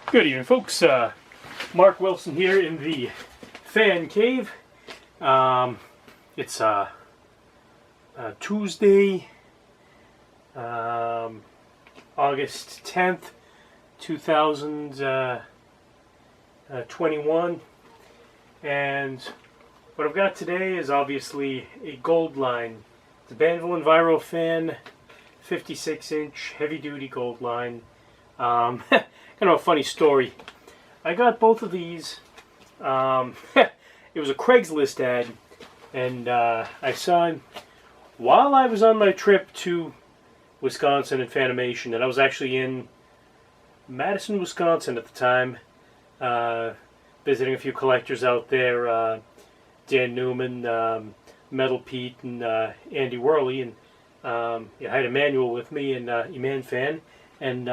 Good evening, folks. Mark Wilson here in the fan cave. It's Tuesday, August 10th, 2021. And what I've got today is obviously a gold line. It's a Envirofan 56-inch heavy-duty gold line. Kind of a funny story. I got both of these. It was a Craigslist ad, and I saw it while I was on my trip to Wisconsin and Fanimation, and I was actually in Madison, Wisconsin at the time, visiting a few collectors out there, Dan Newman, Metal Pete, and Andy Worley, and I had Emmanuel with me, and Eman Fan, and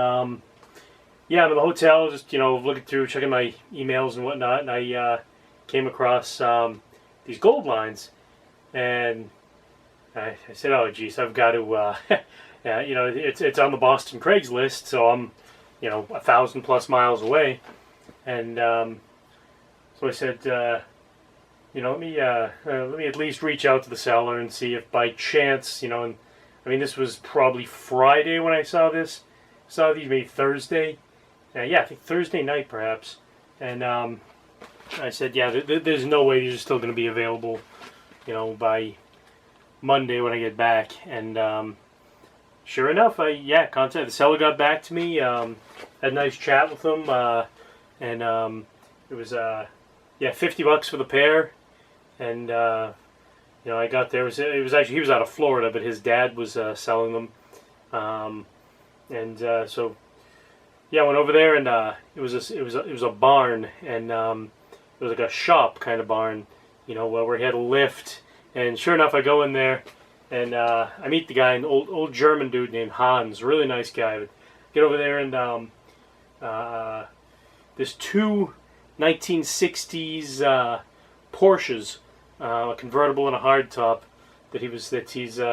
yeah, I'm in the hotel, just, looking through, checking my emails and whatnot, and I came across these gold lines, and I said, oh, geez, I've got to, it's on the Boston Craigslist, so I'm, 1,000+ miles away, and so I said, let me at least reach out to the seller and see if by chance, and I mean, this was probably Friday when I saw this. Saw these maybe Thursday. Yeah, I think Thursday night perhaps. And I said, yeah, there's no way these are still going to be available, by Monday when I get back. And sure enough, contacted the seller, got back to me. Had a nice chat with him, and it was $50 for the pair. And I got there. It was actually, he was out of Florida, but his dad was selling them. So yeah, I went over there, and it was a barn, and it was like a shop kind of barn, where he had a lift. And sure enough, I go in there, and I meet the guy, an old German dude named Hans, really nice guy. But get over there, and there's two 1960s Porsches, a convertible and a hardtop that he's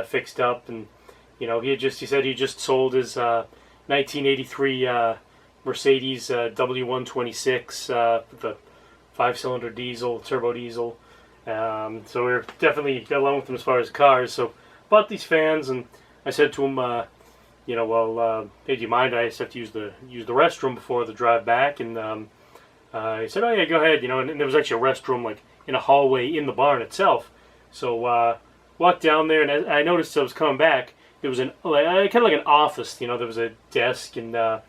fixed up, and he said he just sold his 1983 Mercedes W126 with a 5-cylinder diesel, turbo diesel. So we're definitely got along with him as far as cars. So bought these fans, and I said to him, hey, do you mind? I just have to use the restroom before the drive back. And he said, oh yeah, go ahead. And there was actually a restroom like in a hallway in the barn itself. So walked down there, and I noticed I was coming back. There was kind of like an office, there was a desk, and I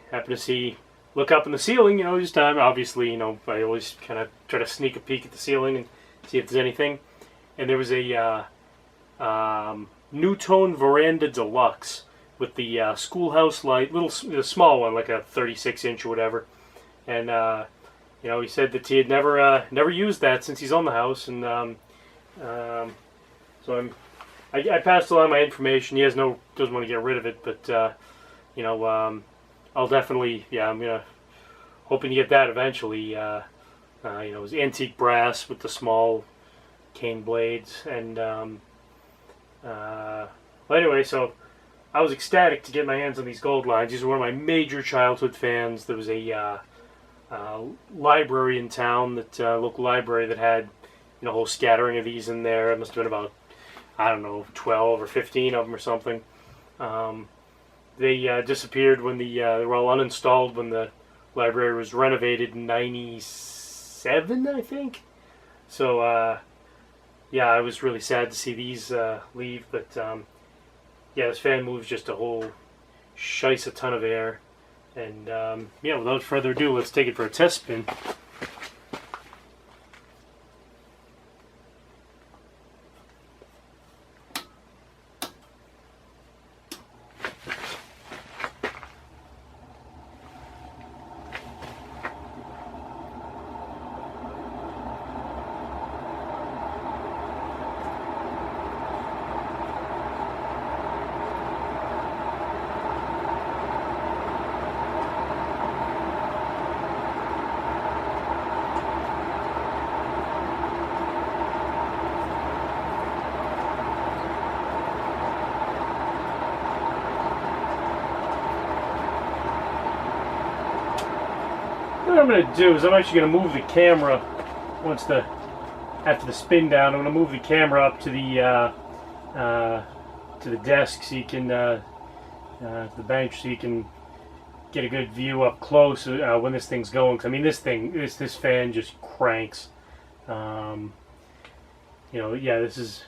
happened to look up in the ceiling, this time, obviously, I always kind of try to sneak a peek at the ceiling and see if there's anything, and there was a New-Tone Veranda Deluxe with the schoolhouse light, the small one, like a 36-inch or whatever, and, he said that he had never used that since he's on the house, and, so I passed along my information. He doesn't want to get rid of it, but I'll definitely, I'm hoping to get that eventually. It was antique brass with the small cane blades, and well, anyway, so I was ecstatic to get my hands on these gold lines. These were one of my major childhood fans. There was a library in town, local library that had a whole scattering of these in there. It must have been about, I don't know, 12 or 15 of them or something. They disappeared when they were all uninstalled when the library was renovated in 97, I think. So, I was really sad to see these leave, but this fan moves just a whole shice a ton of air. And without further ado, let's take it for a test spin. what I'm going to do is I'm actually going to move the camera after the spin down. I'm going to move the camera up to the desk so you can to the bench so you can get a good view up close when this thing's going. 'Cause, I mean, this fan just cranks. You know, yeah, these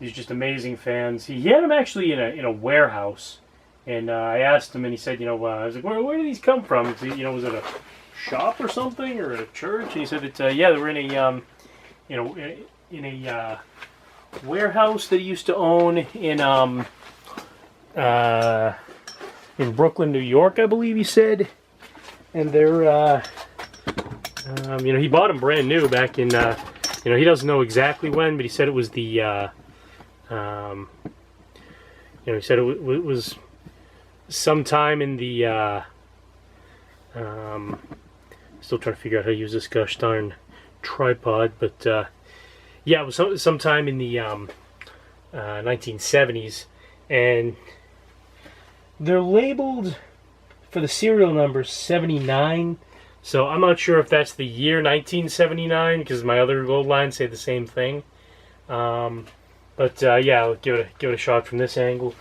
are just amazing fans. He had them actually in a warehouse, and I asked him, and he said, you know, I was like, where do these come from? You know, was it a shop or something, or at a church? And he said that yeah, they were in a in a warehouse that he used to own in Brooklyn, New York, I believe he said. And they're you know, he bought them brand new back in you know, he doesn't know exactly when, but he said it was the you know, he said it was sometime in the still trying to figure out how to use this gosh darn tripod, but yeah, it was sometime in the 1970s, and they're labeled for the serial number 79. So I'm not sure if that's the year 1979, because my other gold lines say the same thing. But yeah, I'll give it a shot from this angle.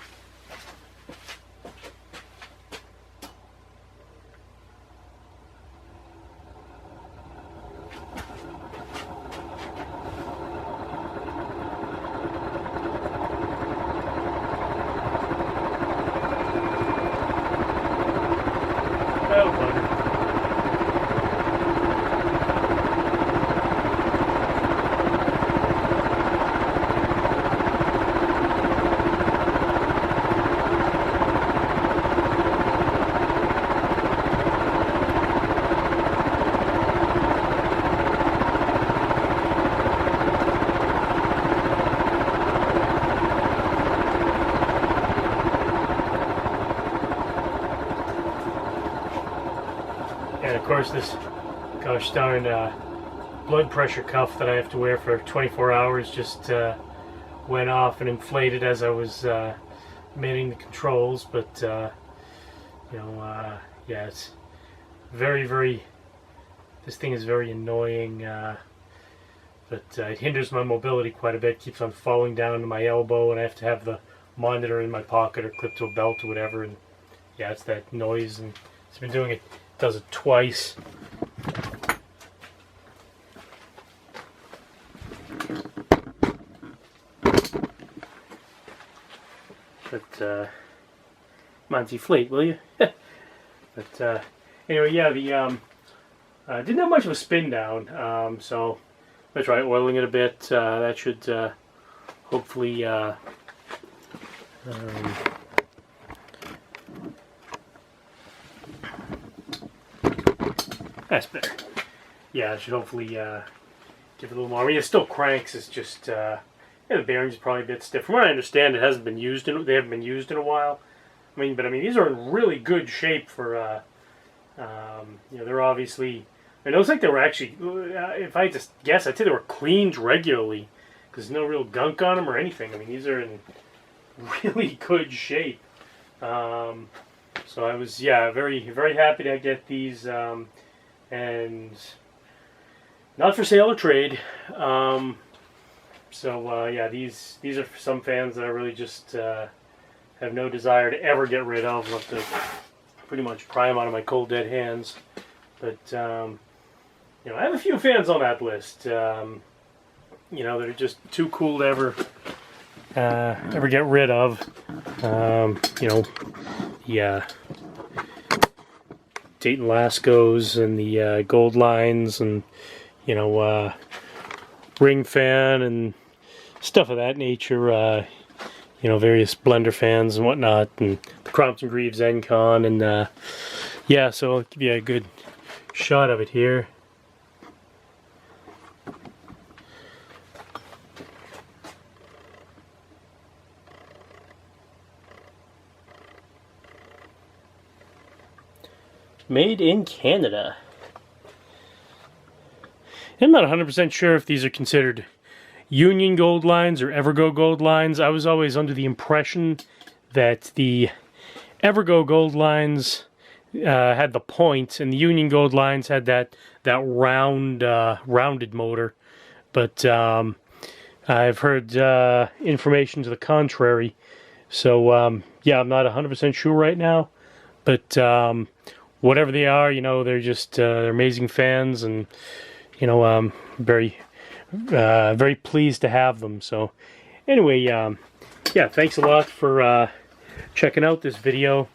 And of course this gosh darn blood pressure cuff that I have to wear for 24 hours just went off and inflated as I was manning the controls. But you know, yeah, it's very, this thing is very annoying, but it hinders my mobility quite a bit, keeps on falling down to my elbow, and I have to have the monitor in my pocket or clipped to a belt or whatever. And yeah, it's that noise, and it's been doing it. Does it twice. But Monty Fleet, will you? But anyway, yeah, the didn't have much of a spin down, so let's try oiling it a bit. That should hopefully that's better. Yeah, it should hopefully give it a little more. I mean, it still cranks. It's just yeah, the bearings are probably a bit stiff. From what I understand, they haven't been used in a while. I mean, but I mean, these are in really good shape for. You know, they're obviously. It looks like they were actually. If I had to guess, I'd say they were cleaned regularly, because there's no real gunk on them or anything. I mean, these are in really good shape. So I was, yeah, very happy to get these. And not for sale or trade. So yeah, these are for some fans that I really just have no desire to ever get rid of. I'll have to pretty much pry them out of my cold dead hands. But you know, I have a few fans on that list. You know, that are just too cool to ever get rid of. You know, yeah. Dayton Lascos and the gold lines, and you know, ring fan and stuff of that nature. You know, various blender fans and whatnot, and the Crompton Greaves Encon, and yeah. So I'll give you a good shot of it here. Made in Canada. I'm not 100% sure if these are considered Union gold lines or Evergo gold lines. I was always under the impression that the Evergo gold lines had the point, and the Union Gold lines had that rounded motor. But I've heard information to the contrary. So yeah, I'm not 100% sure right now. But whatever they are, they're just they're amazing fans, and very very pleased to have them. So anyway, yeah, thanks a lot for checking out this video.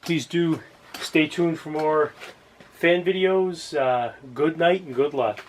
Please do stay tuned for more fan videos. Good night and good luck.